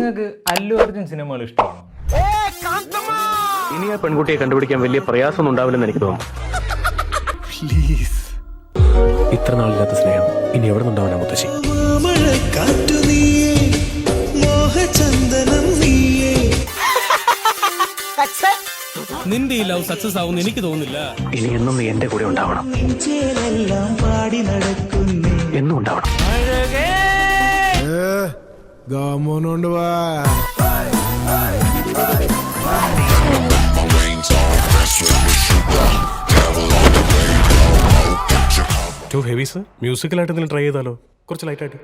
നിങ്ങൾക്ക് അല്ലു അർജുൻ സിനിമകൾ ഇഷ്ടമാണോ? ഇനി ആ പെൺകുട്ടിയെ കണ്ടുപിടിക്കാൻ വലിയ പ്രയാസമൊന്നും ഉണ്ടാവില്ലെന്ന് എനിക്ക് തോന്നുന്നു. ഇത്ര നാളില്ലാത്ത സ്നേഹം ഇനി എവിടെ നിന്നുണ്ടാവാനാ മുത്തശ്ശി? നിന്റെ ഈ ലവ് സക്സസ് ആവുമെന്ന് എനിക്ക് തോന്നുന്നില്ല. ഇനി എന്നും നീ എന്റെ കൂടെ ഉണ്ടാവണം, എന്നും ഉണ്ടാവണം. ഗാമോനോണ്ട് വാ. ടു ഹെവി സർ, മ്യൂസിക്കലായിട്ട് എന്തെങ്കിലും ട്രൈ ചെയ്താലോ? കുറച്ച് ലൈറ്റായിട്ട്.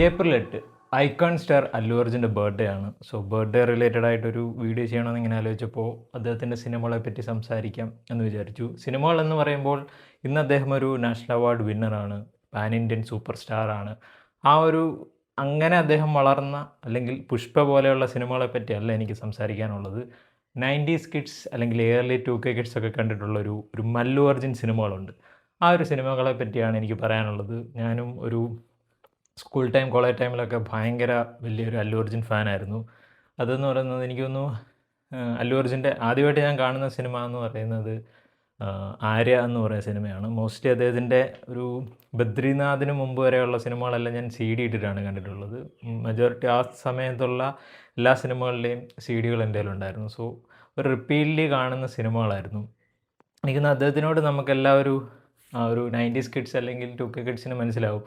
ഏപ്രിൽ 8 ഐക്കൺ സ്റ്റാർ അല്ലു അർജുൻ്റെ ബർത്ത്ഡേ ആണ്. സോ ബർത്ത്ഡേ റിലേറ്റഡ് ആയിട്ടൊരു വീഡിയോ ചെയ്യണമെന്ന് ഇങ്ങനെ ആലോചിച്ചപ്പോൾ അദ്ദേഹത്തിൻ്റെ സിനിമകളെ പറ്റി സംസാരിക്കാം എന്ന് വിചാരിച്ചു. സിനിമകൾ എന്ന് പറയുമ്പോൾ ഇന്ന് അദ്ദേഹം ഒരു നാഷണൽ അവാർഡ് വിന്നറാണ്, പാൻ ഇന്ത്യൻ സൂപ്പർ സ്റ്റാറാണ്. അങ്ങനെ അദ്ദേഹം വളർന്ന അല്ലെങ്കിൽ പുഷ്പ പോലെയുള്ള സിനിമകളെ പറ്റിയല്ല എനിക്ക് സംസാരിക്കാനുള്ളത്. 90s കിഡ്സ് അല്ലെങ്കിൽ ഏർലി 2K കിഡ്സ് ഒക്കെ കണ്ടിട്ടുള്ള ഒരു മല്ലു അർജുൻ സിനിമകളുണ്ട്. ആ ഒരു സിനിമകളെ പറ്റിയാണ് എനിക്ക് പറയാനുള്ളത്. ഞാനും ഒരു സ്കൂൾ ടൈം കോളേജ് ടൈമിലൊക്കെ ഭയങ്കര വലിയൊരു അല്ലു അർജുൻ ഫാനായിരുന്നു. അതെന്ന് പറയുന്നത് എനിക്ക് തോന്നുന്നു അല്ലു അർജുൻ്റെ ആദ്യമായിട്ട് ഞാൻ കാണുന്ന സിനിമ എന്ന് പറയുന്നത് ആര്യ എന്ന് പറയുന്ന സിനിമയാണ്. മോസ്റ്റ്ലി അദ്ദേഹത്തിൻ്റെ ഒരു ബദ്രിനാഥിന് മുമ്പ് വരെയുള്ള സിനിമകളെല്ലാം ഞാൻ CD ഇട്ടിട്ടാണ് കണ്ടിട്ടുള്ളത്. മെജോറിറ്റി ആ സമയത്തുള്ള എല്ലാ സിനിമകളുടെയും CDകൾ എൻ്റെ കയ്യിലുണ്ടായിരുന്നു. സോ ഒരു റിപ്പീറ്റ്ലി കാണുന്ന സിനിമകളായിരുന്നു. എനിക്കൊന്ന് അദ്ദേഹത്തിനോട് നമുക്കെല്ലാവരും ഒരു 90s കിഡ്സ് അല്ലെങ്കിൽ 2K കിഡ്സിന് മനസ്സിലാവും.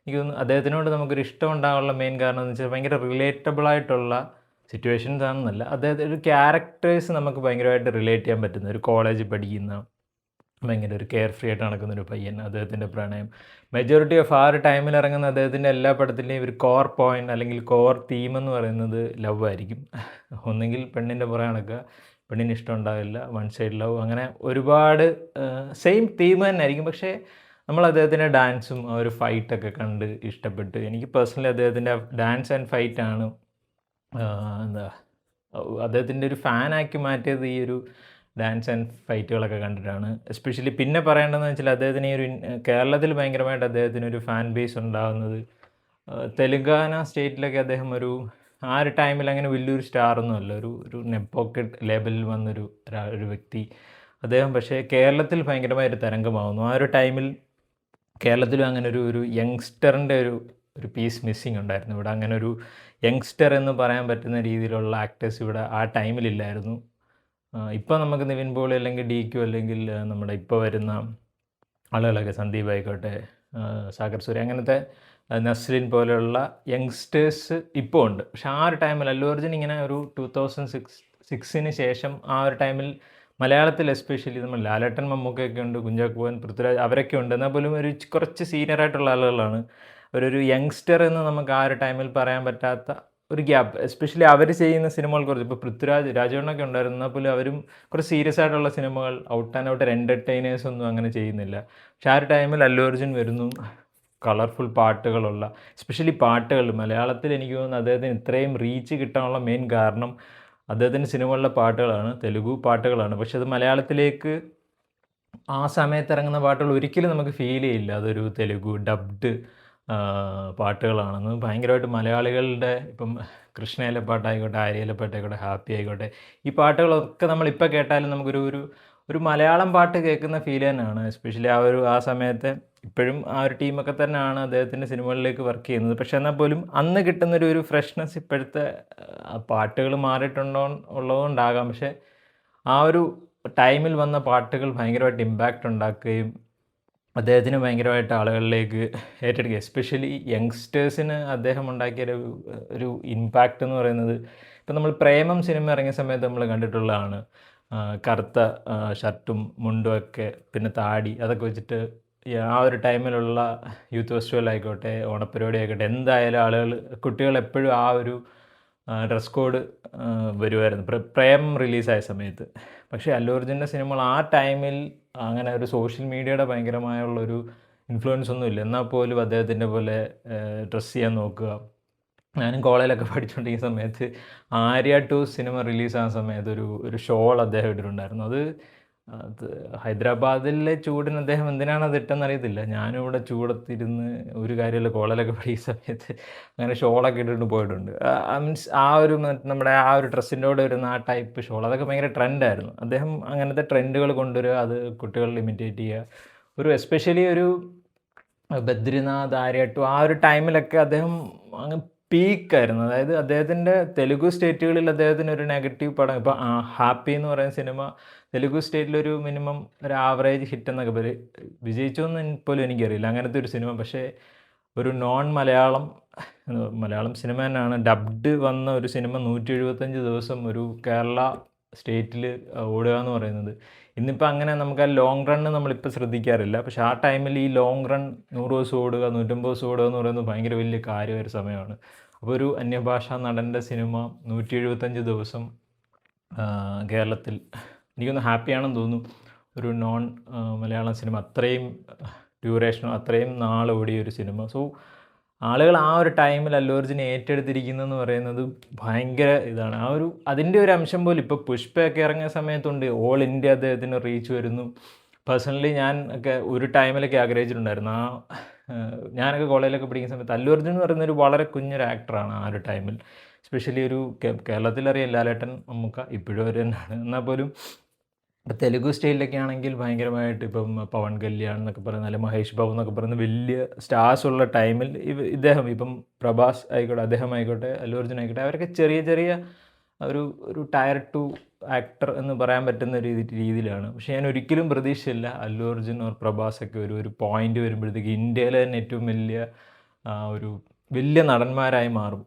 എനിക്ക് തോന്നുന്നു അദ്ദേഹത്തിനോട് നമുക്കൊരു ഇഷ്ടം ഉണ്ടാകാനുള്ള മെയിൻ കാരണം എന്ന് വെച്ചാൽ ഭയങ്കര റിലേറ്റബിളായിട്ടുള്ള സിറ്റുവേഷൻസ് ആണെന്നല്ല, അദ്ദേഹത്തിൻ്റെ ഒരു ക്യാരക്ടേഴ്സ് നമുക്ക് ഭയങ്കരമായിട്ട് റിലേറ്റ് ചെയ്യാൻ പറ്റുന്ന ഒരു കോളേജിൽ പഠിക്കുന്ന ഭയങ്കര ഒരു കെയർ ഫ്രീ ആയിട്ട് നടക്കുന്ന ഒരു പയ്യൻ, അദ്ദേഹത്തിൻ്റെ പ്രണയം. മെജോറിറ്റി ഓഫ് ആ ഒരു ടൈമിൽ ഇറങ്ങുന്ന അദ്ദേഹത്തിൻ്റെ എല്ലാ പടത്തിൻ്റെയും ഒരു കോർ പോയിൻ്റ് അല്ലെങ്കിൽ കോർ തീം എന്ന് പറയുന്നത് ലവ് ആയിരിക്കും. ഒന്നെങ്കിൽ പെണ്ണിൻ്റെ പുറകെ നടക്കുക, പെണ്ണിന് ഇഷ്ടം ഉണ്ടാവില്ല, വൺ സൈഡ് ലവ്, അങ്ങനെ ഒരുപാട് സെയിം തീം തന്നെ ആയിരിക്കും. പക്ഷേ നമ്മൾ അദ്ദേഹത്തിൻ്റെ ഡാൻസും ആ ഒരു ഫൈറ്റൊക്കെ കണ്ട് ഇഷ്ടപ്പെട്ട്, എനിക്ക് പേഴ്സണലി അദ്ദേഹത്തിൻ്റെ ഡാൻസ് ആൻഡ് ഫൈറ്റാണ് അദ്ദേഹത്തിൻ്റെ ഒരു ഫാനാക്കി മാറ്റിയത്. ഈ ഒരു ഡാൻസ് ആൻഡ് ഫൈറ്റുകളൊക്കെ കണ്ടിട്ടാണ്. എസ്പെഷ്യലി പിന്നെ പറയേണ്ടതെന്ന് വെച്ചാൽ അദ്ദേഹത്തിന് ഈ ഒരു കേരളത്തിൽ ഭയങ്കരമായിട്ട് അദ്ദേഹത്തിനൊരു ഫാൻ ബേസ് ഉണ്ടാകുന്നത് തെലുങ്കാന സ്റ്റേറ്റിലൊക്കെ അദ്ദേഹം ആ ഒരു ടൈമിൽ അങ്ങനെ വലിയൊരു സ്റ്റാറൊന്നുമല്ല, ഒരു നെപ്പോക്കറ്റ് ലേബലിൽ വന്നൊരു വ്യക്തി അദ്ദേഹം. പക്ഷേ കേരളത്തിൽ ഭയങ്കരമായൊരു തരംഗമാകുന്നു. ആ ഒരു ടൈമിൽ കേരളത്തിലും അങ്ങനെ ഒരു യങ്സ്റ്ററിൻ്റെ ഒരു പീസ് മിസ്സിങ് ഉണ്ടായിരുന്നു. ഇവിടെ അങ്ങനെ ഒരു യങ്സ്റ്റർ എന്ന് പറയാൻ പറ്റുന്ന രീതിയിലുള്ള ആക്ടേഴ്സ് ഇവിടെ ആ ടൈമിലില്ലായിരുന്നു. ഇപ്പോൾ നമുക്ക് നിവിൻ പോളി അല്ലെങ്കിൽ DQ അല്ലെങ്കിൽ നമ്മുടെ ഇപ്പോൾ വരുന്ന ആളുകളൊക്കെ സന്ദീപ് ആയിക്കോട്ടെ, സാഗർ സൂര്യ, അങ്ങനത്തെ നസ്ലിൻ പോലെയുള്ള യങ്സ്റ്റേഴ്സ് ഇപ്പോൾ ഉണ്ട്. പക്ഷെ ആ ഒരു ടൈമിൽ അല്ലു അർജുൻ ഇങ്ങനെ ഒരു 2006 ശേഷം ആ ഒരു ടൈമിൽ മലയാളത്തിൽ എസ്പെഷ്യലി നമ്മൾ ലാലേട്ടൻ, മമ്മൂക്കയൊക്കെ ഉണ്ട്, കുഞ്ചാക്കോ ബോബൻ, പൃഥ്വിരാജ്, അവരൊക്കെ ഉണ്ട്. എന്നാൽ പോലും കുറച്ച് സീനിയറായിട്ടുള്ള ആളുകളാണ്. ഒരു യങ്സ്റ്റർ എന്ന് നമുക്ക് ആ ഒരു ടൈമിൽ പറയാൻ പറ്റാത്ത ഒരു ഗ്യാപ്പ്. എസ്പെഷ്യലി അവർ ചെയ്യുന്ന സിനിമകൾ കുറച്ച്, ഇപ്പോൾ പൃഥ്വിരാജ്, രാജവണ്ണൊക്കെ ഉണ്ടായിരുന്നു, എന്നാൽ പോലും അവരും കുറച്ച് സീരിയസ് ആയിട്ടുള്ള സിനിമകൾ, ഔട്ട് ആൻഡ് ഔട്ട് എൻ്റർടൈനേഴ്സ് ഒന്നും അങ്ങനെ ചെയ്യുന്നില്ല. പക്ഷെ ആ ഒരു ടൈമിൽ അല്ലു അർജുൻ വരുന്നു, കളർഫുൾ പാട്ടുകളുള്ള, എസ്പെഷ്യലി പാട്ടുകൾ മലയാളത്തിൽ എനിക്ക് തോന്നുന്നു അദ്ദേഹത്തിന് ഇത്രയും റീച്ച് കിട്ടാനുള്ള മെയിൻ കാരണം അദ്ദേഹത്തിൻ്റെ സിനിമകളിലെ പാട്ടുകളാണ്, തെലുഗു പാട്ടുകളാണ്. പക്ഷെ അത് മലയാളത്തിലേക്ക് ആ സമയത്ത് ഇറങ്ങുന്ന പാട്ടുകൾ ഒരിക്കലും നമുക്ക് ഫീൽ ചെയ്യില്ല അതൊരു തെലുഗു ഡബ്ഡ് പാട്ടുകളാണെന്ന്. ഭയങ്കരമായിട്ട് മലയാളികളുടെ ഇപ്പം കൃഷ്ണയിലെ പാട്ടായിക്കോട്ടെ, ആര്യയിലെ പാട്ടായിക്കോട്ടെ, ഹാപ്പി ആയിക്കോട്ടെ, ഈ പാട്ടുകളൊക്കെ നമ്മളിപ്പോൾ കേട്ടാലും നമുക്കൊരു മലയാളം പാട്ട് കേൾക്കുന്ന ഫീൽ തന്നെയാണ്. എസ്പെഷ്യലി ആ സമയത്തെ ഇപ്പോഴും ആ ഒരു ടീമൊക്കെ തന്നെയാണ് അദ്ദേഹത്തിൻ്റെ സിനിമകളിലേക്ക് വർക്ക് ചെയ്യുന്നത്. പക്ഷേ എന്നാൽ പോലും അന്ന് കിട്ടുന്നൊരു ഫ്രഷ്നെസ് ഇപ്പോഴത്തെ പാട്ടുകൾ ഉള്ളതുകൊണ്ടാകാം. പക്ഷേ ആ ഒരു ടൈമിൽ വന്ന പാട്ടുകൾ ഭയങ്കരമായിട്ട് ഇമ്പാക്റ്റ് ഉണ്ടാക്കുകയും അദ്ദേഹത്തിന് ഭയങ്കരമായിട്ട് ആളുകളിലേക്ക് ഏറ്റെടുക്കുക, എസ്പെഷ്യലി യങ്സ്റ്റേഴ്സിന് അദ്ദേഹം ഉണ്ടാക്കിയ ഒരു ഇമ്പാക്റ്റ് എന്ന് പറയുന്നത്, ഇപ്പം നമ്മൾ പ്രേമം സിനിമ ഇറങ്ങിയ സമയത്ത് നമ്മൾ കണ്ടിട്ടുള്ളതാണ്. കറുത്ത ഷർട്ടും മുണ്ടും ഒക്കെ, പിന്നെ താടി, അതൊക്കെ വെച്ചിട്ട് ആ ഒരു ടൈമിലുള്ള യൂത്ത് ഫെസ്റ്റിവൽ ആയിക്കോട്ടെ, ഓണപ്പരിപാടി ആയിക്കോട്ടെ, എന്തായാലും കുട്ടികൾ എപ്പോഴും ആ ഒരു ഡ്രസ് കോഡ് വരുമായിരുന്നു പ്രേമം റിലീസായ സമയത്ത്. പക്ഷേ അല്ലു അർജുൻ്റെ സിനിമകൾ ആ ടൈമിൽ അങ്ങനെ ഒരു സോഷ്യൽ മീഡിയയുടെ ഭയങ്കരമായുള്ളൊരു ഇൻഫ്ലുവൻസ് ഒന്നുമില്ല. എന്നാൽ പോലും അദ്ദേഹത്തിൻ്റെ പോലെ ഡ്രസ്സ് ചെയ്യാൻ നോക്കുക. ഞാനും കോളേജിലൊക്കെ പഠിച്ചുകൊണ്ടിരിക്കുന്ന സമയത്ത് ആര്യ 2 സിനിമ റിലീസാകുന്ന സമയത്ത് ഒരു ഷോൾ അദ്ദേഹം ഇട്ടിട്ടുണ്ടായിരുന്നു. അത് അത് ഹൈദരാബാദിലെ ചൂടിന് അദ്ദേഹം എന്തിനാണ് അത് ഇട്ടെന്ന് അറിയത്തില്ല. ഞാനും ഇവിടെ ചൂടത്തിരുന്ന് ഒരു കാര്യമില്ല കോളേജിലൊക്കെ പഠിക്കുന്ന സമയത്ത് അങ്ങനെ ഷോളൊക്കെ ഇട്ടിട്ട് പോയിട്ടുണ്ട്. മീൻസ് ആ ഒരു നമ്മുടെ ആ ഒരു ഡ്രസ്സിൻ്റെ കൂടെ വരുന്ന ആ ടൈപ്പ് ഷോൾ അതൊക്കെ ഭയങ്കര ട്രെൻഡായിരുന്നു. അദ്ദേഹം അങ്ങനത്തെ ട്രെൻഡുകൾ കൊണ്ടുവരിക, അത് കുട്ടികളിൽ ഇമിറ്റേറ്റ് ചെയ്യുക. ഒരു എസ്പെഷ്യലി ഒരു ബദ്രിനാഥ്, ആര്യാട്ടു ആ ഒരു ടൈമിലൊക്കെ അദ്ദേഹം അങ്ങ് പീക്കായിരുന്നു. അതായത് അദ്ദേഹത്തിൻ്റെ തെലുഗു സ്റ്റേറ്റുകളിൽ അദ്ദേഹത്തിന് ഒരു നെഗറ്റീവ് പടം ഇപ്പോൾ ഹാപ്പി എന്ന് പറയുന്ന സിനിമ തെലുഗു സ്റ്റേറ്റിലൊരു മിനിമം ഒരു ആവറേജ് ഹിറ്റ് എന്നൊക്കെ പറയും. വിജയിച്ചോന്ന് പോലും എനിക്കറിയില്ല അങ്ങനത്തെ ഒരു സിനിമ. പക്ഷേ ഒരു നോൺ മലയാളം സിനിമ തന്നെയാണ് ഡബ്ഡ് വന്ന ഒരു സിനിമ 175 ദിവസം ഒരു കേരള സ്റ്റേറ്റിൽ ഓടുക എന്ന് പറയുന്നത്. ഇന്നിപ്പോൾ അങ്ങനെ നമുക്ക് ആ ലോങ് റണ്ണ് നമ്മളിപ്പോൾ ശ്രദ്ധിക്കാറില്ല. പക്ഷേ ആ ടൈമിൽ ഈ ലോങ് റൺ 100 ദിവസം ഓടുക, 150 ദിവസം ഓടുക എന്ന് പറയുന്നത് ഭയങ്കര വലിയ കാര്യമായ ഒരു സമയമാണ്. അപ്പോൾ ഒരു അന്യഭാഷാ നടൻ്റെ സിനിമ 175 ദിവസം കേരളത്തിൽ എനിക്കൊന്ന് ഹാപ്പിയാണെന്ന് തോന്നുന്നു. ഒരു നോൺ മലയാളം സിനിമ അത്രയും ഡ്യൂറേഷനോ അത്രയും നാൾ ഓടിയ ഒരു സിനിമ. സോ ആളുകൾ ആ ഒരു ടൈമിൽ അല്ലു അർജുനെ ഏറ്റെടുത്തിരിക്കുന്നതെന്ന് പറയുന്നത് ഭയങ്കര ഇതാണ്. ആ ഒരു അതിൻ്റെ ഒരു അംശം പോലും ഇപ്പോൾ പുഷ്പയൊക്കെ ഇറങ്ങിയ സമയത്തുണ്ട്. ഓൾ ഇന്ത്യ അദ്ദേഹത്തിന് റീച്ച് വരുന്നു. പേഴ്സണലി ഞാൻ ഒക്കെ ഒരു ടൈമിലൊക്കെ ആഗ്രഹിച്ചിട്ടുണ്ടായിരുന്നു. ഞാനൊക്കെ കോളേജിലൊക്കെ പഠിക്കുന്ന സമയത്ത് അല്ലു അർജുൻ എന്ന് പറയുന്ന ഒരു വളരെ കുഞ്ഞൊരു ആക്ടറാണ് ആ ഒരു ടൈമിൽ. എസ്പെഷ്യലി ഒരു കേരളത്തിലറിയാം ലാലേട്ടൻ, മമ്മൂക്ക ഇപ്പോഴും അവർ തന്നെയാണ്. എന്നാൽ പോലും ഇപ്പോൾ തെലുഗു സ്റ്റൈലിലൊക്കെ ആണെങ്കിൽ ഭയങ്കരമായിട്ട് ഇപ്പം പവൻ കല്യാൺ എന്നൊക്കെ പറയുന്ന, അല്ലെങ്കിൽ മഹേഷ് ബാബു എന്നൊക്കെ പറയുന്ന വലിയ സ്റ്റാർസ് ഉള്ള ടൈമിൽ ഇദ്ദേഹം ഇപ്പം പ്രഭാസ് ആയിക്കോട്ടെ, അദ്ദേഹം ആയിക്കോട്ടെ, അല്ലു അർജുൻ ആയിക്കോട്ടെ, അവരൊക്കെ ചെറിയ ചെറിയ ഒരു ടയർ 2 ആക്ടർ എന്ന് പറയാൻ പറ്റുന്ന രീതിയിലാണ്. പക്ഷേ ഞാൻ ഒരിക്കലും പ്രതീക്ഷയില്ല അല്ലു അർജുൻ ഓർ പ്രഭാസൊക്കെ ഒരു പോയിന്റ് വരുമ്പോഴത്തേക്ക് ഇന്ത്യയിലെ തന്നെ ഏറ്റവും ഒരു വലിയ നടന്മാരായി മാറും.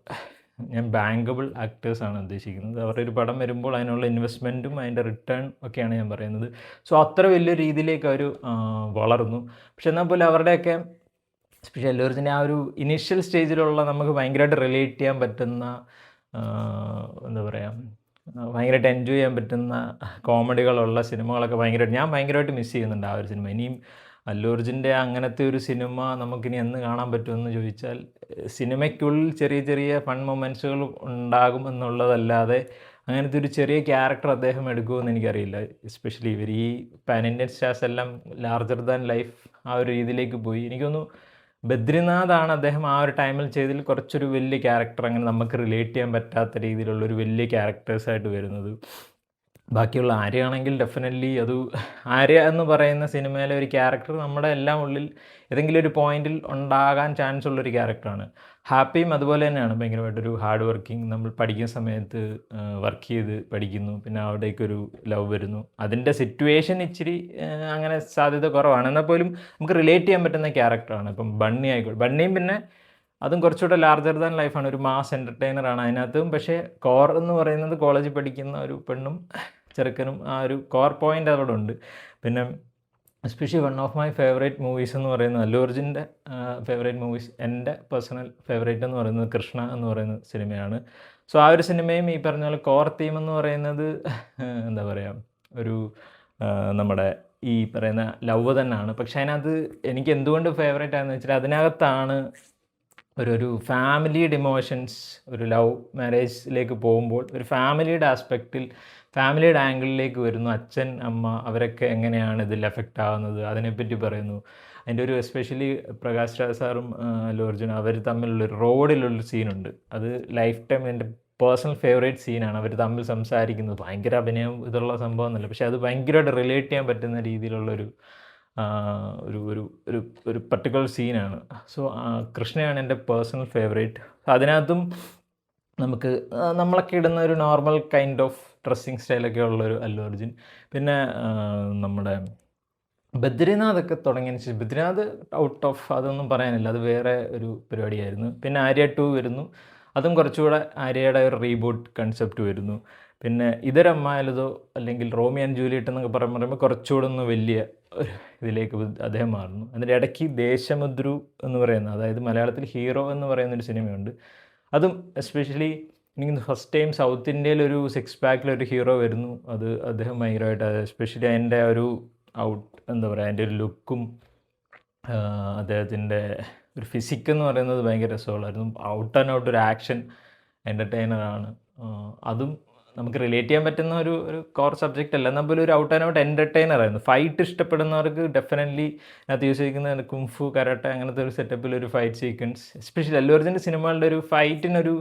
ഞാൻ ബാങ്കബിൾ ആക്ടേഴ്സാണ് ഉദ്ദേശിക്കുന്നത്. അവരുടെ ഒരു പടം വരുമ്പോൾ അതിനുള്ള ഇൻവെസ്റ്റ്മെൻറ്റും അതിൻ്റെ റിട്ടേൺ ഒക്കെയാണ് ഞാൻ പറയുന്നത്. സോ അത്ര വലിയ രീതിയിലേക്ക് അവർ വളർന്നു. പക്ഷെ എന്നാൽ പോലും അവരുടെയൊക്കെ സ്പെഷ്യൽ അല്ലു അർജുൻ്റെ ആ ഒരു ഇനീഷ്യൽ സ്റ്റേജിലുള്ള നമുക്ക് ഭയങ്കരമായിട്ട് റിലേറ്റ് ചെയ്യാൻ പറ്റുന്ന എന്താ പറയുക, ഭയങ്കരമായിട്ട് എൻജോയ് ചെയ്യാൻ പറ്റുന്ന കോമഡികളുള്ള സിനിമകളൊക്കെ ഞാൻ ഭയങ്കരമായിട്ട് മിസ് ചെയ്യുന്നുണ്ട് ആ ഒരു സിനിമ. ഇനിയും അല്ലു അർജുൻ്റെ അങ്ങനത്തെ ഒരു സിനിമ നമുക്കിനി എന്ന് കാണാൻ പറ്റുമെന്ന് ചോദിച്ചാൽ സിനിമയ്ക്കുള്ളിൽ ചെറിയ ചെറിയ ഫൺ മൊമെൻറ്റ്സുകൾ ഉണ്ടാകും എന്നുള്ളതല്ലാതെ അങ്ങനത്തെ ഒരു ചെറിയ ക്യാരക്ടർ അദ്ദേഹം എടുക്കുമെന്ന് എനിക്കറിയില്ല. എസ്പെഷ്യലി ഇവർ ഈ പാൻ ഇന്ത്യൻ സ്റ്റാർസ് എല്ലാം ലാർജർ ദാൻ ലൈഫ് ആ ഒരു രീതിയിലേക്ക് പോയി. എനിക്കൊന്നു ബദ്രിനാഥാണ് അദ്ദേഹം ആ ഒരു ടൈമിൽ ചെയ്തതിൽ കുറച്ചൊരു വലിയ ക്യാരക്ടർ, അങ്ങനെ നമുക്ക് റിലേറ്റ് ചെയ്യാൻ പറ്റാത്ത രീതിയിലുള്ളൊരു വലിയ ക്യാരക്ടേഴ്സായിട്ട് വരുന്നത്. ബാക്കിയുള്ള ആര്യയാണെങ്കിൽ ഡെഫിനറ്റ്ലി ആര്യ എന്ന് പറയുന്ന സിനിമയിലെ ഒരു ക്യാരക്ടർ നമ്മുടെ എല്ലാം ഉള്ളിൽ ഏതെങ്കിലും ഒരു പോയിന്റിൽ ഉണ്ടാകാൻ ചാൻസ് ഉള്ളൊരു ക്യാരക്ടറാണ്. ഹാപ്പിയും അതുപോലെ തന്നെയാണ്, ഭയങ്കരമായിട്ടൊരു ഹാർഡ് വർക്കിംഗ്. നമ്മൾ പഠിക്കുന്ന സമയത്ത് വർക്ക് ചെയ്ത് പഠിക്കുന്നു, പിന്നെ അവിടേക്കൊരു ലവ് വരുന്നു. അതിൻ്റെ സിറ്റുവേഷൻ ഇച്ചിരി അങ്ങനെ സാധ്യത കുറവാണ്, എന്നാൽ പോലും നമുക്ക് റിലേറ്റ് ചെയ്യാൻ പറ്റുന്ന ക്യാരക്ടറാണ്. ഇപ്പം ബണ്ണി ആയിക്കോട്ടെ, ബണ്ണിയും പിന്നെ അതും കുറച്ചുകൂടെ ലാർജർ ദാൻ ലൈഫാണ്, ഒരു മാസ് എൻ്റർടൈനറാണ് അതിനകത്തും. പക്ഷേ കോർ എന്ന് പറയുന്നത് കോളേജിൽ പഠിക്കുന്ന ഒരു പെണ്ണും ചെറുക്കനും ആ ഒരു കോർ പോയിൻ്റ് അവിടെ ഉണ്ട്. പിന്നെ especially one of my favourite movies എന്ന് പറയുന്നത് അല്ലു അർജുൻ്റെ ഫേവറേറ്റ് മൂവീസ്, എൻ്റെ പേഴ്സണൽ ഫേവറേറ്റ് എന്ന് പറയുന്നത് കൃഷ്ണ എന്ന് പറയുന്ന സിനിമയാണ്. സോ ആ ഒരു സിനിമയും ഈ പറഞ്ഞ പോലെ കോർ തീം എന്ന് പറയുന്നത് എന്താ പറയുക, നമ്മുടെ ഈ പറയുന്ന ലവ് തന്നെയാണ്. പക്ഷേ അതിനകത്ത് എനിക്ക് എന്തുകൊണ്ട് ഫേവറേറ്റ് ആണെന്ന് വെച്ചാൽ അതിനകത്താണ് ഒരു ഫാമിലിയുടെ ഇമോഷൻസ്, ഒരു ലവ് മാരേജിലേക്ക് പോകുമ്പോൾ ഒരു ഫാമിലിയുടെ ആസ്പെക്റ്റിൽ, ഫാമിലിയുടെ ആംഗിളിലേക്ക് വരുന്നു. അച്ഛൻ അമ്മ അവരൊക്കെ എങ്ങനെയാണ് ഇതിൽ എഫക്റ്റ് ആകുന്നത് അതിനെപ്പറ്റി പറയുന്നു. അതിൻ്റെ ഒരു എസ്പെഷ്യലി പ്രകാശ് രാജ് സാറും അല്ലു അർജുൻ അവർ തമ്മിലുള്ളൊരു റോഡിലുള്ളൊരു സീനുണ്ട്. അത് ലൈഫ് ടൈം എൻ്റെ പേഴ്സണൽ ഫേവറേറ്റ് സീനാണ്. അവർ തമ്മിൽ സംസാരിക്കുന്നത് ഭയങ്കര അഭിനയം ഇതുള്ള സംഭവം എന്നല്ല, പക്ഷേ അത് ഭയങ്കരമായിട്ട് റിലേറ്റ് ചെയ്യാൻ പറ്റുന്ന രീതിയിലുള്ളൊരു ഒരു പർട്ടിക്കുലർ സീനാണ്. സോ കൃഷ്ണയാണ് എൻ്റെ പേഴ്സണൽ ഫേവറേറ്റ്. അതിനകത്തും നമ്മളൊക്കെ ഇടുന്ന ഒരു നോർമൽ കൈൻഡ് ഓഫ് ഡ്രസ്സിങ് സ്റ്റൈലൊക്കെ ഉള്ളൊരു അല്ലു അർജുൻ. പിന്നെ നമ്മുടെ ബദ്രിനാഥൊക്കെ തുടങ്ങിയതിന് ശേഷം, ബദ്രിനാഥ് ഔട്ട് ഓഫ് അതൊന്നും പറയാനില്ല, അത് വേറെ ഒരു പരിപാടിയായിരുന്നു. പിന്നെ ആര്യ 2 വരുന്നു, അതും കുറച്ചുകൂടെ ആര്യയുടെ ഒരു റീബൂട്ട് കൺസെപ്റ്റ് വരുന്നു. പിന്നെ ഇതൊരമ്മായലതോ അല്ലെങ്കിൽ റോമിയോ ആൻഡ് ജൂലിയറ്റ് എന്നൊക്കെ പറയുമ്പോൾ കുറച്ചുകൂടെ ഒന്ന് വലിയ ഒരു ഇതിലേക്ക് അദ്ദേഹം മാറുന്നു. അതിൻ്റെ ഇടയ്ക്ക് ദേശമുദ്രു എന്ന് പറയുന്ന, അതായത് മലയാളത്തിൽ ഹീറോ എന്ന് പറയുന്നൊരു സിനിമയുണ്ട്. അതും എസ്പെഷ്യലി എനിക്ക് ഫസ്റ്റ് ടൈം സൗത്ത് ഇന്ത്യയിലൊരു 6 പാക്കിലൊരു ഹീറോ വരുന്നു. അത് അദ്ദേഹം ഭയങ്കരമായിട്ട്, എസ്പെഷ്യലി അതിൻ്റെ എന്താ പറയുക, അതിൻ്റെ ഒരു ലുക്കും അദ്ദേഹത്തിൻ്റെ ഒരു ഫിസിക് എന്ന് പറയുന്നത് ഭയങ്കര രസമുള്ളായിരുന്നു. ഔട്ട് ആൻഡ് ഔട്ട് ഒരു ആക്ഷൻ എൻ്റർടൈനറാണ്. അതും നമുക്ക് റിലേറ്റ് ചെയ്യാൻ പറ്റുന്ന ഒരു കോർ സബ്ജക്റ്റ് അല്ല, എന്നാൽ പോലും ഒരു ഔട്ട് ആൻഡ് ഔട്ട് എൻ്റർടൈനർ ആയിരുന്നു. ഫൈറ്റ് ഇഷ്ടപ്പെടുന്നവർക്ക് ഡെഫിനറ്റ്ലി അതിനകത്ത് യൂസ് ചെയ്യുന്ന കുംഫു കരാട്ടെ അങ്ങനത്തെ ഒരു സെറ്റപ്പിൽ ഒരു ഫൈറ്റ് സീക്വൻസ്, എസ്പെഷ്യലി അല്ലു അർജുൻ്റെ സിനിമകളുടെ ഒരു ഫൈറ്റിനൊരു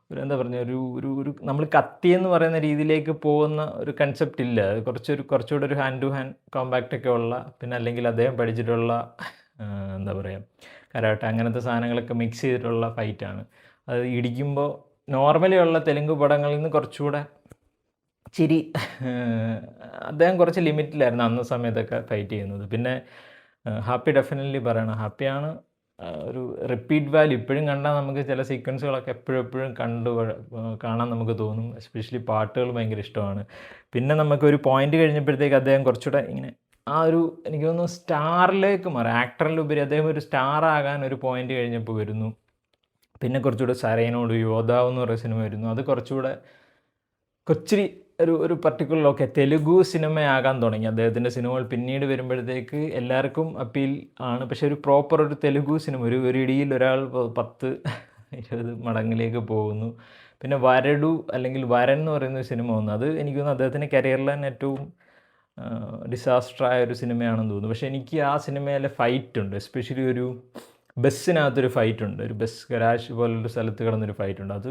എന്താ പറയുക, ഒരു നമ്മൾ കത്തി എന്ന് പറയുന്ന രീതിയിലേക്ക് പോകുന്ന ഒരു കൺസെപ്റ്റ് ഇല്ല. അത് കുറച്ചുകൂടെ ഒരു ഹാൻഡ് ടു ഹാൻഡ് കോമ്പാക്റ്റ് ഒക്കെ ഉള്ള, പിന്നെ അല്ലെങ്കിൽ അദ്ദേഹം പഠിച്ചിട്ടുള്ള എന്താ പറയുക കരാട്ടെ അങ്ങനത്തെ സാധനങ്ങളൊക്കെ മിക്സ് ചെയ്തിട്ടുള്ള ഫൈറ്റാണ്. അത് ഇടിക്കുമ്പോൾ നോർമലി ഉള്ള തെലുങ്ക് പടങ്ങളിൽ നിന്ന് കുറച്ചുകൂടെ ചിരി അദ്ദേഹം കുറച്ച് ലിമിറ്റിലായിരുന്നു അന്ന സമയത്തൊക്കെ ഫൈറ്റ് ചെയ്യുന്നത്. പിന്നെ ഹാപ്പി ഡെഫിനറ്റ്ലി പറയണം, ഹാപ്പിയാണ് ഒരു റിപ്പീറ്റ് വാല്യൂ. ഇപ്പോഴും കണ്ടാൽ നമുക്ക് ചില സീക്വൻസുകളൊക്കെ എപ്പോഴും കാണാൻ നമുക്ക് തോന്നും. എസ്പെഷ്യലി പാട്ടുകൾ ഭയങ്കര ഇഷ്ടമാണ്. പിന്നെ നമുക്കൊരു പോയിന്റ് കഴിഞ്ഞപ്പോഴത്തേക്ക് അദ്ദേഹം കുറച്ചുകൂടെ ഇങ്ങനെ എനിക്ക് തോന്നുന്നു സ്റ്റാറിലേക്ക് മാറി, ആക്ടറിലുപരി അദ്ദേഹം ഒരു സ്റ്റാർ ആകാൻ ഒരു പോയിന്റ് കഴിഞ്ഞപ്പോൾ വരുന്നു. പിന്നെ കുറച്ചുകൂടെ സരയനോട് യോദ്ധാവ് എന്ന് പറയുന്ന സിനിമ വരുന്നു. അത് കുറച്ചുകൂടെ കൊച്ചിരി ഒരു പർട്ടിക്കുലർ തെലുഗു സിനിമയാകാൻ തുടങ്ങി അദ്ദേഹത്തിൻ്റെ സിനിമകൾ. പിന്നീട് വരുമ്പോഴത്തേക്ക് എല്ലാവർക്കും അപ്പീൽ ആണ്, പക്ഷെ ഒരു പ്രോപ്പർ ഒരു തെലുഗു സിനിമ, ഒരു ഇടിയിൽ ഒരാൾ 10-20 മടങ്ങിലേക്ക് പോകുന്നു. പിന്നെ വരടു അല്ലെങ്കിൽ വരൻ എന്ന് പറയുന്ന ഒരു സിനിമ വന്നു. അത് എനിക്ക് തോന്നുന്നു അദ്ദേഹത്തിൻ്റെ കരിയറിൽ തന്നെ ഏറ്റവും ഡിസാസ്റ്ററായ ഒരു സിനിമയാണെന്ന് തോന്നുന്നു. പക്ഷേ എനിക്ക് ആ സിനിമയിലെ ഫൈറ്റ് ഉണ്ട്, എസ്പെഷ്യലി ഒരു ബസ്സിനകത്തൊരു ഫൈറ്റ് ഉണ്ട്, ഒരു ബസ് ഗരാജ് പോലൊരു സ്ഥലത്ത് കിടന്നൊരു ഫൈറ്റ് ഉണ്ട്.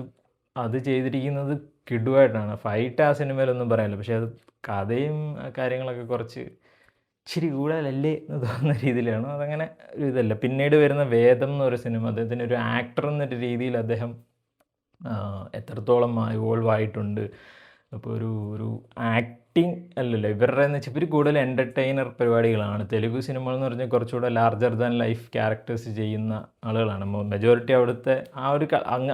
അത് ചെയ്തിരിക്കുന്നത് കിടുവായിട്ടാണ്. ഫൈറ്റ് ആ സിനിമയിലൊന്നും പറയാനില്ല, പക്ഷേ അത് കഥയും കാര്യങ്ങളൊക്കെ കുറച്ച് ഇച്ചിരി കൂടുതലല്ലേ എന്ന് തോന്നുന്ന രീതിയിലാണ്. അതങ്ങനെ ഒരു ഇതല്ല. പിന്നീട് വരുന്ന വേദം എന്നൊരു സിനിമ, അദ്ദേഹത്തിൻ്റെ ഒരു ആക്ടർ എന്നൊരു രീതിയിൽ അദ്ദേഹം എത്രത്തോളം ഇവോൾവ് ആയിട്ടുണ്ട്. അപ്പോൾ ഒരു ആക്ടിങ് അല്ലല്ലോ ഇവരുടെ എന്ന് വെച്ചാൽ ഇവർ കൂടുതൽ എൻ്റർടൈനർ പരിപാടികളാണ്. തെലുഗു സിനിമകൾ എന്ന് പറഞ്ഞാൽ കുറച്ചുകൂടെ ലാർജർ ദാൻ ലൈഫ് ക്യാരക്ടേഴ്സ് ചെയ്യുന്ന ആളുകളാണ് മെജോറിറ്റി. അവിടുത്തെ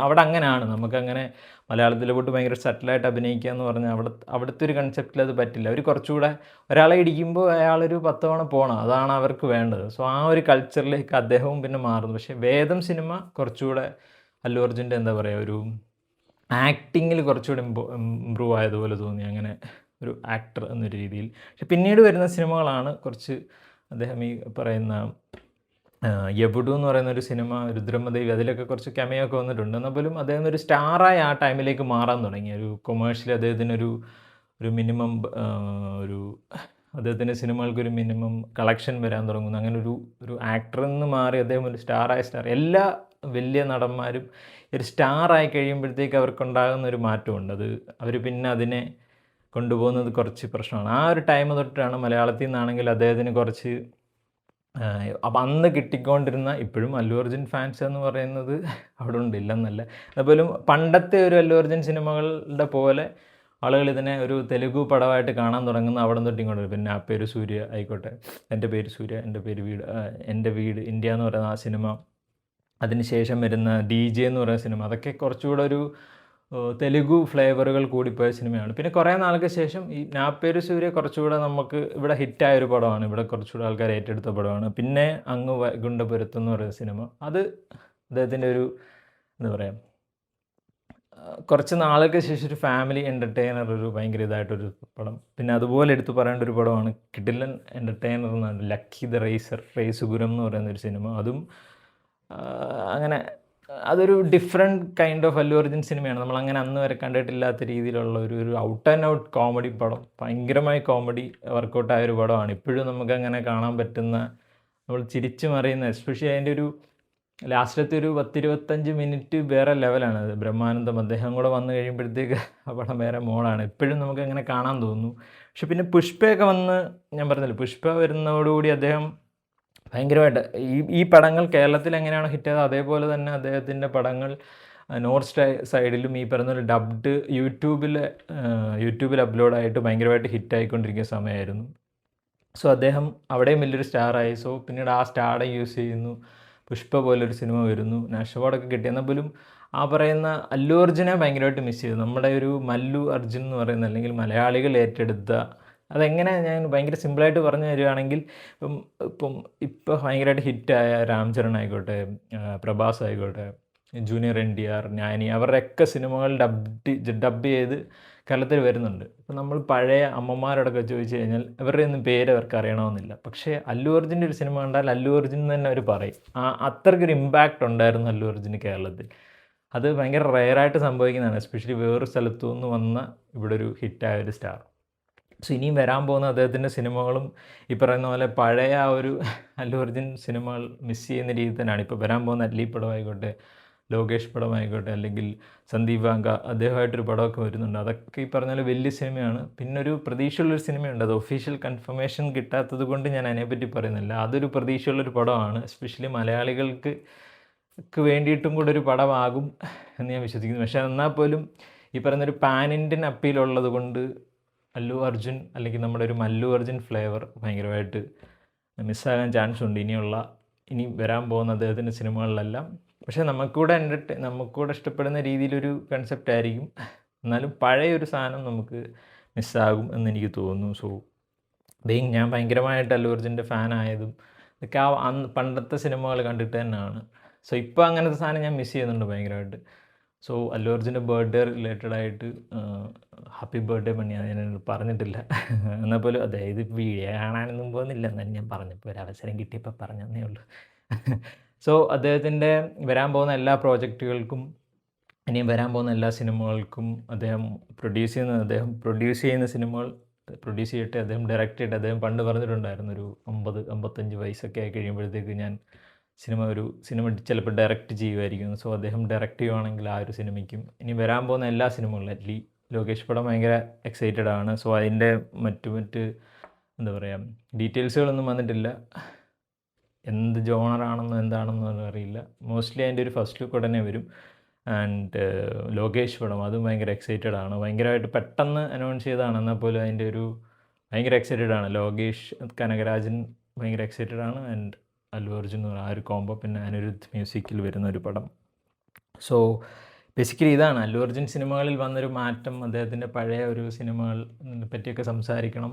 അവിടെ അങ്ങനെയാണ്. നമുക്കങ്ങനെ മലയാളത്തിലോട്ട് ഭയങ്കര സെറ്റിലായിട്ട് അഭിനയിക്കുക എന്ന് പറഞ്ഞാൽ അവിടുത്തെ ഒരു കൺസെപ്റ്റിൽ അത് പറ്റില്ല. അവർ കുറച്ചുകൂടെ ഒരാളെ ഇടിക്കുമ്പോൾ അയാളൊരു 10 തവണ പോകണം, അതാണ് അവർക്ക് വേണ്ടത്. സോ ആ ഒരു കൾച്ചറിലേക്ക് അദ്ദേഹവും പിന്നെ മാറുന്നു. പക്ഷേ വേദം സിനിമ കുറച്ചുകൂടെ അല്ലു അർജുൻ്റെ എന്താ പറയുക ഒരു ആക്ടിങ്ങിൽ കുറച്ചുകൂടി ഇമ്പ്രൂവ് ആയതുപോലെ തോന്നി, അങ്ങനെ ഒരു ആക്ടർ എന്നൊരു രീതിയിൽ. പക്ഷെ പിന്നീട് വരുന്ന സിനിമകളാണ് കുറച്ച് അദ്ദേഹം ഈ പറയുന്ന യബുഡു എന്ന് പറയുന്ന ഒരു സിനിമ, രുദ്രമദേവി, അതിലൊക്കെ കുറച്ച് കെമയൊക്കെ വന്നിട്ടുണ്ട്. എന്നാൽ പോലും അദ്ദേഹം ഒരു സ്റ്റാറായി ആ ടൈമിലേക്ക് മാറാൻ തുടങ്ങി. ഒരു കൊമേഴ്ഷ്യലി അദ്ദേഹത്തിനൊരു മിനിമം അദ്ദേഹത്തിൻ്റെ സിനിമകൾക്കൊരു മിനിമം കളക്ഷൻ വരാൻ തുടങ്ങുന്നു. അങ്ങനെ ഒരു ആക്ടറിൽ നിന്ന് മാറി അദ്ദേഹം ഒരു സ്റ്റാർ. എല്ലാ വലിയ നടന്മാരും ഒരു സ്റ്റാറായി കഴിയുമ്പോഴത്തേക്ക് അവർക്കുണ്ടാകുന്ന ഒരു മാറ്റമുണ്ട്. അവർ പിന്നെ അതിനെ കൊണ്ടുപോകുന്നത് കുറച്ച് പ്രശ്നമാണ്. ആ ഒരു ടൈം തൊട്ടാണ് മലയാളത്തിൽ നിന്നാണെങ്കിൽ അദ്ദേഹത്തിന് കുറച്ച് അപ്പം അന്ന് കിട്ടിക്കൊണ്ടിരുന്ന, ഇപ്പോഴും അല്ലു അർജുൻ ഫാൻസ് എന്ന് പറയുന്നത് അവിടെ ഉണ്ട്, ഇല്ലെന്നല്ല. അതുപോലും പണ്ടത്തെ ഒരു അല്ലു അർജുൻ സിനിമകളുടെ പോലെ ആളുകൾ ഇതിനെ ഒരു തെലുഗു പടമായിട്ട് കാണാൻ തുടങ്ങുന്ന അവിടെ തൊട്ട് ഇങ്ങോട്ട്. പിന്നെ ആ പേര് സൂര്യ ആയിക്കോട്ടെ, എൻ്റെ പേര് സൂര്യ, എൻ്റെ വീട് ഇന്ത്യ എന്ന് പറയുന്ന ആ സിനിമ, അതിനുശേഷം വരുന്ന DJ എന്ന് പറയുന്ന സിനിമ, അതൊക്കെ കുറച്ചുകൂടെ ഒരു തെലുഗു ഫ്ലേവറുകൾ കൂടിപ്പോയ സിനിമയാണ്. പിന്നെ കുറേ നാൾക്ക് ശേഷം ഈ നാ പേര് സൂര്യ കുറച്ചുകൂടെ നമുക്ക് ഇവിടെ ഹിറ്റായൊരു പടമാണ്, ഇവിടെ കുറച്ചുകൂടെ ആൾക്കാർ ഏറ്റെടുത്ത പടമാണ്. പിന്നെ അങ്ങ് വൈകുണ്ഠപുരത്ത് എന്ന് പറയുന്ന സിനിമ, അത് അദ്ദേഹത്തിൻ്റെ ഒരു എന്താ പറയുക കുറച്ച് നാൾക്ക് ശേഷം ഒരു ഫാമിലി എൻ്റർടൈനർ, ഒരു ഭയങ്കര ഇതായിട്ടൊരു പടം. പിന്നെ അതുപോലെ എടുത്തു പറയേണ്ട ഒരു പടമാണ് കിടിലൻ എൻ്റർടൈനർ എന്നാണ് ലക്കി ദ റേസുഗുരം എന്ന് പറയുന്നൊരു സിനിമ. അതും അങ്ങനെ അതൊരു different kind of Allu Arjun സിനിമയാണ്. നമ്മളങ്ങനെ അന്ന് വരെ കണ്ടിട്ടില്ലാത്ത രീതിയിലുള്ള ഒരു ഔട്ട് ആൻഡ് ഔട്ട് കോമഡി പടം, ഭയങ്കരമായി കോമഡി വർക്കൗട്ടായൊരു പടമാണ്. ഇപ്പോഴും നമുക്കങ്ങനെ കാണാൻ പറ്റുന്ന, നമ്മൾ ചിരിച്ചു മറിയുന്ന, എസ്പെഷ്യലി അതിൻ്റെ ഒരു ലാസ്റ്റത്തെ ഒരു 10-25 മിനിറ്റ് വേറെ ലെവലാണ്. ബ്രഹ്മാനന്ദം അദ്ദേഹം കൂടെ വന്നു കഴിയുമ്പോഴത്തേക്ക് ആ പടം വേറെ മോഡാണ്. ഇപ്പോഴും നമുക്കങ്ങനെ കാണാൻ തോന്നുന്നു. പക്ഷെ പിന്നെ പുഷ്പയൊക്കെ വന്ന്, ഞാൻ പറഞ്ഞില്ല, പുഷ്പ വരുന്നതോടുകൂടി അദ്ദേഹം ഭയങ്കരമായിട്ട് ഈ പടങ്ങൾ കേരളത്തിൽ എങ്ങനെയാണ് ഹിറ്റായത് അതേപോലെ തന്നെ അദ്ദേഹത്തിൻ്റെ പടങ്ങൾ നോർത്ത് സൈഡിലും ഈ പറയുന്ന ഡബ്ഡ് യൂട്യൂബിൽ അപ്ലോഡായിട്ട് ഭയങ്കരമായിട്ട് ഹിറ്റായിക്കൊണ്ടിരിക്കുന്ന സമയമായിരുന്നു. സോ അദ്ദേഹം അവിടെയും വലിയൊരു സ്റ്റാറായി. സോ പിന്നീട് ആ സ്റ്റാറെ യൂസ് ചെയ്യുന്നു. പുഷ്പ പോലൊരു സിനിമ വരുന്നു, നാഷണൽ അവാർഡൊക്കെ കിട്ടി. എന്നാൽ പോലും ആ പറയുന്ന അല്ലു അർജുനെ ഭയങ്കരമായിട്ട് മിസ് ചെയ്തു. നമ്മുടെ ഒരു മല്ലു അർജുൻ എന്ന് പറയുന്ന, അല്ലെങ്കിൽ മലയാളികൾ ഏറ്റെടുത്ത, അതെങ്ങനെ ഞാൻ ഭയങ്കര സിമ്പിളായിട്ട് പറഞ്ഞു തരികയാണെങ്കിൽ, ഇപ്പോൾ ഭയങ്കരമായിട്ട് ഹിറ്റായ രാംചരൺ ആയിക്കോട്ടെ, പ്രഭാസ് ആയിക്കോട്ടെ, ജൂനിയർ NTR, ജ്ഞാനി, അവരുടെയൊക്കെ സിനിമകൾ ഡബ് ചെയ്ത് കേരളത്തിൽ വരുന്നുണ്ട്. ഇപ്പം നമ്മൾ പഴയ അമ്മമാരോടൊക്കെ ചോദിച്ചു കഴിഞ്ഞാൽ ഇവരുടെ ഒന്നും പേര് അവർക്ക് അറിയണമെന്നില്ല. പക്ഷേ അല്ലു അർജുൻ്റെ ഒരു സിനിമ കണ്ടാൽ അല്ലു അർജുൻ തന്നെ അവർ പറയും. അത്രയ്ക്കൊരു ഇമ്പാക്റ്റ് ഉണ്ടായിരുന്നു അല്ലു അർജുന് കേരളത്തിൽ. അത് ഭയങ്കര റെയറായിട്ട് സംഭവിക്കുന്നതാണ്, എസ്പെഷ്യലി വേറൊരു സ്ഥലത്തു നിന്ന് വന്ന ഇവിടെ ഒരു ഹിറ്റായ ഒരു സ്റ്റാർ. സോ ഇനിയും വരാൻ പോകുന്ന അദ്ദേഹത്തിൻ്റെ സിനിമകളും ഈ പറയുന്ന പോലെ പഴയ ആ ഒരു അല്ലു അർജുൻ സിനിമകൾ മിസ് ചെയ്യുന്ന രീതിയിൽ തന്നെയാണ്. ഇപ്പോൾ വരാൻ പോകുന്ന അല്ലി പടമായിക്കോട്ടെ, ലോകേഷ് പടമായിക്കോട്ടെ, അല്ലെങ്കിൽ സന്ദീപ് വാങ്ക അദ്ദേഹമായിട്ടൊരു പടമൊക്കെ വരുന്നുണ്ട്. അതൊക്കെ ഈ പറഞ്ഞ പോലെ വലിയ സിനിമയാണ്. പിന്നെ ഒരു പ്രതീക്ഷയുള്ളൊരു സിനിമയുണ്ട്, അത് ഒഫീഷ്യൽ കൺഫർമേഷൻ കിട്ടാത്തത് കൊണ്ട് ഞാൻ അതിനെപ്പറ്റി പറയുന്നില്ല. അതൊരു പ്രതീക്ഷയുള്ളൊരു പടമാണ്, എസ്പെഷ്യലി മലയാളികൾക്ക് വേണ്ടിയിട്ടും കൂടെ ഒരു പടമാകും എന്ന് ഞാൻ വിശ്വസിക്കുന്നു. പക്ഷേ എന്നാൽ പോലും ഈ പറയുന്നൊരു പാൻ ഇന്ത്യൻ അപ്പീലുള്ളത് കൊണ്ട് അല്ലു അർജുൻ അല്ലെങ്കിൽ നമ്മുടെ ഒരു മല്ലു അർജുൻ ഫ്ലേവർ ഭയങ്കരമായിട്ട് മിസ്സാകാൻ ചാൻസ് ഉണ്ട് ഇനി വരാൻ പോകുന്ന അദ്ദേഹത്തിൻ്റെ സിനിമകളിലെല്ലാം. പക്ഷേ നമുക്കൂടെ ഇഷ്ടപ്പെടുന്ന രീതിയിലൊരു കൺസെപ്റ്റ് ആയിരിക്കും. എന്നാലും പഴയൊരു സാധനം നമുക്ക് മിസ്സാകും എന്നെനിക്ക് തോന്നുന്നു. സോ ഞാൻ ഭയങ്കരമായിട്ട് അല്ലു അർജുൻ്റെ ഫാനായതും ഇതൊക്കെ പണ്ടത്തെ സിനിമകൾ കണ്ടിട്ട് തന്നെയാണ്. സോ ഇപ്പോൾ അങ്ങനത്തെ സാധനം ഞാൻ മിസ് ചെയ്യുന്നുണ്ട് ഭയങ്കരമായിട്ട്. സോ അല്ലു അർജുൻ്റെ ബർത്ത്ഡേ റിലേറ്റഡ് ആയിട്ട് ഹാപ്പി ബർത്ത്ഡേ മണി അത് ഞാൻ പറഞ്ഞിട്ടില്ല. എന്നാൽ പോലും അതായത് വീഡിയോ കാണാനൊന്നും പോകുന്നില്ല, എന്നാലും ഞാൻ പറഞ്ഞപ്പോൾ ഒരു അവസരം കിട്ടിയപ്പോൾ പറഞ്ഞതേ ഉള്ളൂ. സോ അദ്ദേഹത്തിൻ്റെ വരാൻ പോകുന്ന എല്ലാ പ്രോജക്റ്റുകൾക്കും ഇനിയും വരാൻ പോകുന്ന എല്ലാ സിനിമകൾക്കും അദ്ദേഹം പ്രൊഡ്യൂസ് ചെയ്യുന്ന സിനിമകൾ പ്രൊഡ്യൂസ് ചെയ്തിട്ട് അദ്ദേഹം ഡയറക്റ്റ് ചെയ്തിട്ട് അദ്ദേഹം പണ്ട് പറഞ്ഞിട്ടുണ്ടായിരുന്നു, ഒരു 50-55 വയസ്സൊക്കെ ആയി കഴിയുമ്പോഴത്തേക്ക് ഞാൻ സിനിമ ചിലപ്പോൾ ഡയറക്റ്റ് ചെയ്യുമായിരിക്കും. സോ അദ്ദേഹം ഡയറക്റ്റ് ചെയ്യുവാണെങ്കിൽ ആ ഒരു സിനിമയ്ക്കും ഇനി വരാൻ പോകുന്ന എല്ലാ സിനിമകളും ലോകേഷ് പടം ഭയങ്കര എക്സൈറ്റഡ് ആണ്. സോ അതിൻ്റെ മറ്റ് എന്താ പറയുക ഡീറ്റെയിൽസുകളൊന്നും വന്നിട്ടില്ല, എന്ത് ജോണറാണെന്നോ എന്താണെന്നോ അറിയില്ല. മോസ്റ്റ്ലി അതിൻ്റെ ഒരു ഫസ്റ്റ് ലുക്ക് ഉടനെ വരും. ആൻഡ് ലോകേഷ് പടം അതും ഭയങ്കര എക്സൈറ്റഡ് ആണ്, ഭയങ്കരമായിട്ട് പെട്ടെന്ന് അനൗൺസ് ചെയ്തതാണ്. എന്നാൽ പോലും അതിൻ്റെ ഒരു ഭയങ്കര എക്സൈറ്റഡ് ആണ്. ലോകേഷ് കനകരാജൻ ഭയങ്കര എക്സൈറ്റഡ് ആണ്, ആൻഡ് അല്ലു അർജുൻ എന്ന് പറയുന്ന ആ ഒരു കോംബോ, പിന്നെ അനിരുദ്ധ് മ്യൂസിക്കിൽ വരുന്ന ഒരു പടം. സോ ബേസിക്കലി ഇതാണ് അല്ലു അർജുൻ സിനിമകളിൽ വന്നൊരു മാറ്റം. അദ്ദേഹത്തിൻ്റെ പഴയ ഒരു സിനിമകൾ പറ്റിയൊക്കെ സംസാരിക്കണം,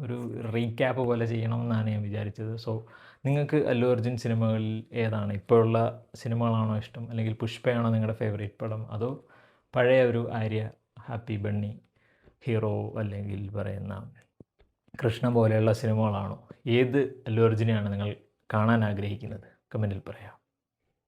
ഒരു റീക്യാപ്പ് പോലെ ചെയ്യണമെന്നാണ് ഞാൻ വിചാരിച്ചത്. സോ നിങ്ങൾക്ക് അല്ലു അർജുൻ സിനിമകളിൽ ഏതാണ്, ഇപ്പോഴുള്ള സിനിമകളാണോ ഇഷ്ടം, അല്ലെങ്കിൽ പുഷ്പയാണോ നിങ്ങളുടെ ഫേവറേറ്റ് പടം, അതോ പഴയ ഒരു ആര്യ, ഹാപ്പി ബണ്ണി, ഹീറോ, അല്ലെങ്കിൽ പറയുന്ന കൃഷ്ണ പോലെയുള്ള സിനിമകളാണോ? ഏത് അല്ലു അർജുനെയാണ് നിങ്ങൾ കാണാൻ ആഗ്രഹിക്കുന്നത്? കമൻറ്റിൽ പറയാം.